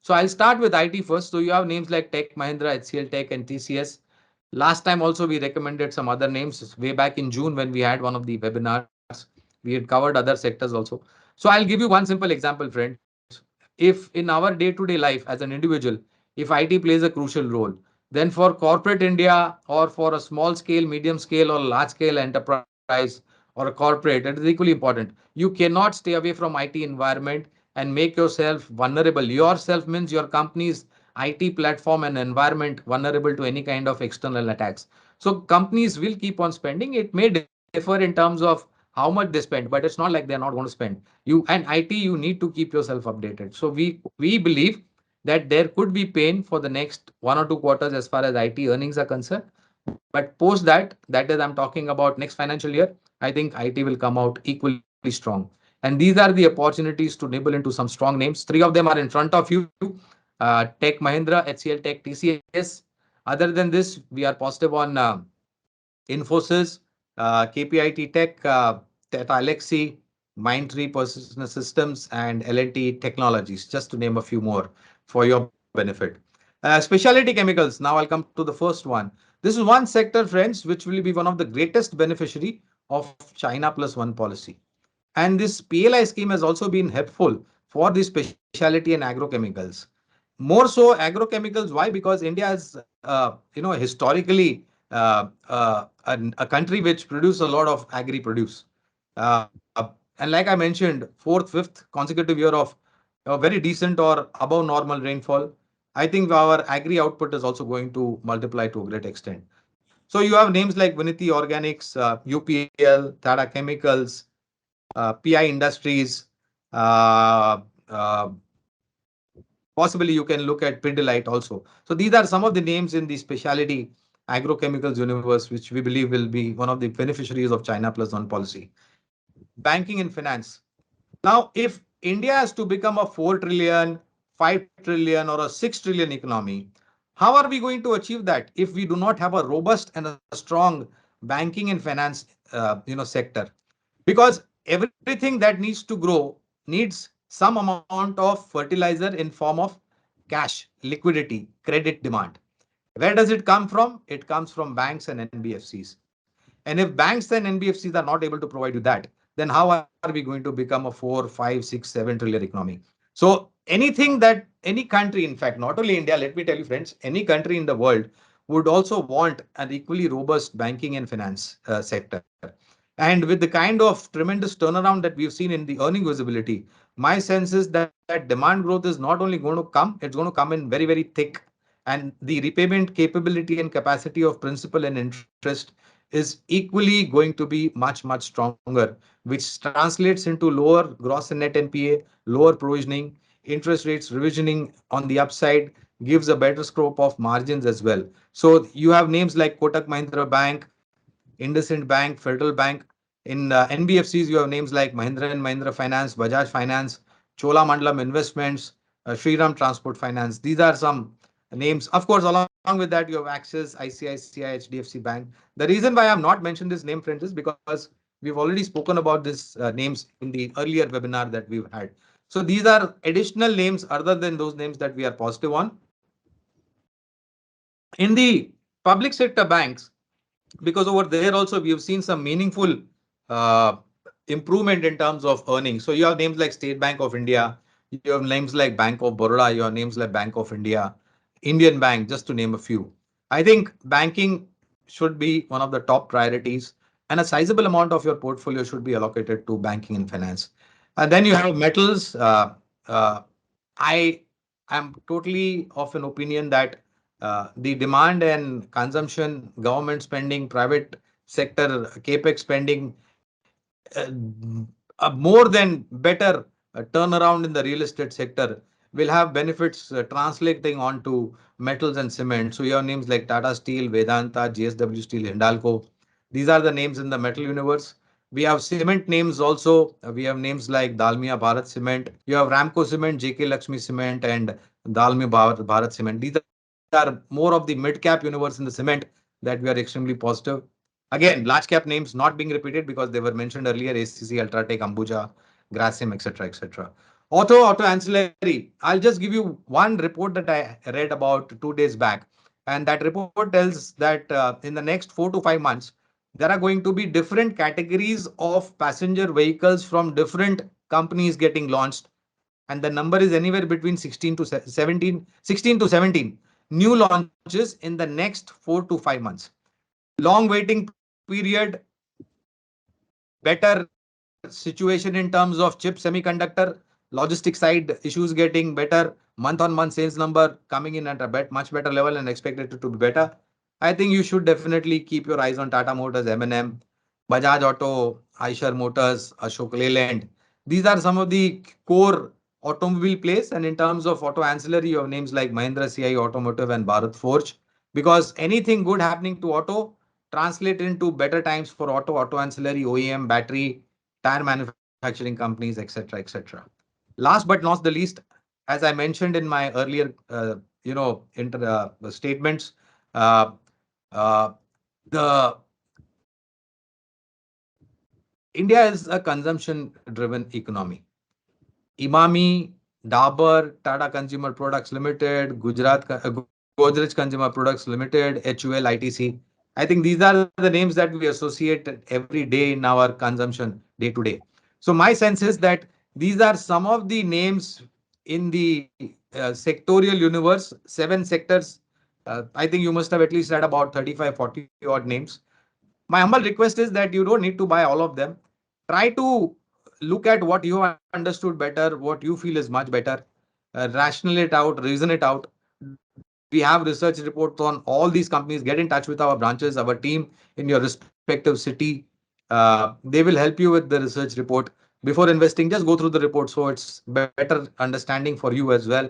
So I'll start with IT first. So you have names like Tech Mahindra, HCL Tech, and TCS. Last time also we recommended some other names way back in June when we had one of the webinars. We had covered other sectors also. So I'll give you one simple example, friends. If in our day-to-day life as an individual, if IT plays a crucial role, then for corporate India or for a small scale, medium scale, or large scale enterprise or a corporate, it is equally important. You cannot stay away from IT environment and make yourself vulnerable. Yourself means your company's IT platform and environment vulnerable to any kind of external attacks. So companies will keep on spending. It may differ in terms of how much they spend, but it's not like they're not going to spend. You and IT, you need to keep yourself updated. So we believe that there could be pain for the next 1 or 2 quarters as far as IT earnings are concerned. But post that, that is, I'm talking about next financial year, I think IT will come out equally strong. And these are the opportunities to nibble into some strong names. Three of them are in front of you. Tech Mahindra, HCL Tech, TCS. Other than this, we are positive on Infosys, KPIT Tech, Tata Alexi, Mindtree Persistent Systems, and L&T Technologies, just to name a few more for your benefit. Specialty chemicals. Now I'll come to the first one. This is one sector, friends, which will be one of the greatest beneficiary of China Plus One policy. And this PLI scheme has also been helpful for the specialty and agrochemicals. More so agrochemicals. Why? Because India is, historically a country which produces a lot of agri produce. And like I mentioned, fourth, fifth consecutive year of a very decent or above normal rainfall. I think our agri output is also going to multiply to a great extent. So you have names like Viniti Organics, UPL, Tata Chemicals, PI Industries. Uh, uh, Possibly you can look at Pidilite also. So these are some of the names in the specialty agrochemicals universe, which we believe will be one of the beneficiaries of China Plus One policy. Banking and finance. Now, if India has to become a 4 trillion, 5 trillion, or a 6 trillion economy, how are we going to achieve that if we do not have a robust and a strong banking and finance sector? Because everything that needs to grow needs some amount of fertilizer in form of cash, liquidity, credit demand. Where does it come from? It comes from banks and NBFCs. And if banks and NBFCs are not able to provide you that, then how are we going to become a 4, 5, 6, 7 trillion economy? So anything that any country, in fact, not only India, let me tell you, friends, any country in the world would also want an equally robust banking and finance sector. And with the kind of tremendous turnaround that we've seen in the earning visibility, my sense is that demand growth is not only going to come, it's going to come in very, very thick. And the repayment capability and capacity of principal and interest is equally going to be much, much stronger, which translates into lower gross and net NPA, lower provisioning, interest rates revisioning on the upside, gives a better scope of margins as well. So you have names like Kotak Mahindra Bank, IndusInd Bank, Federal Bank. In NBFCs, you have names like Mahindra and Mahindra Finance, Bajaj Finance, Cholamandalam Investments, Shriram Transport Finance. These are some names. Of course, along with that, you have Axis, ICICI, HDFC Bank. The reason why I have not mentioned this name, friends, is because we've already spoken about these names in the earlier webinar that we've had. So these are additional names other than those names that we are positive on. In the public sector banks, because over there also we have seen some meaningful uh, improvement in terms of earnings. So you have names like State Bank of India, you have names like Bank of Baroda, you have names like Bank of India, Indian Bank, just to name a few. I think banking should be one of the top priorities, and a sizable amount of your portfolio should be allocated to banking and finance. And then you have metals. Uh, I am totally of an opinion that the demand and consumption, government spending, private sector capex spending, uh, more than better turnaround in the real estate sector will have benefits translating onto metals and cement. So you have names like Tata Steel, Vedanta, JSW Steel, Hindalco. These are the names in the metal universe. We have cement names also. We have names like Dalmia Bharat Cement. You have Ramco Cement, JK Lakshmi Cement, and Dalmia Bharat Cement. These are more of the mid-cap universe in the cement that we are extremely positive. Again, large cap names not being repeated because they were mentioned earlier: ACC, Ultratech, Ambuja, Grasim, etc., etc. Auto ancillary. I'll just give you one report that I read about 2 days back. And that report tells that in the next 4 to 5 months, there are going to be different categories of passenger vehicles from different companies getting launched. And the number is anywhere between 16 to 17, 16 to 17 new launches in the next 4 to 5 months. Long waiting period, better situation in terms of chip semiconductor, logistic side issues getting better, month-on-month sales number coming in at a much better level and expected to be better. I think you should definitely keep your eyes on Tata Motors, M&M, Bajaj Auto, Eicher Motors, Ashok Leyland. These are some of the core automobile plays. And in terms of auto ancillary, you have names like Mahindra CI Automotive and Bharat Forge. Because anything good happening to auto translate into better times for auto ancillary, OEM, battery, tire manufacturing companies, etc., etc. Last but not the least, as I mentioned in my earlier, statements, uh, uh, the India is a consumption-driven economy. Imami, Dabur, Tata Consumer Products Limited, Godrej Consumer Products Limited, HUL, ITC. I think these are the names that we associate every day in our consumption day to day. So my sense is that these are some of the names in the sectorial universe, 7 sectors. I think you must have at least had about 35, 40 odd names. My humble request is that you don't need to buy all of them. Try to look at what you have understood better, what you feel is much better, rational it out, reason it out. We have research reports on all these companies. Get in touch with our branches, our team in your respective city. They will help you with the research report. Before investing, just go through the report so it's better understanding for you as well.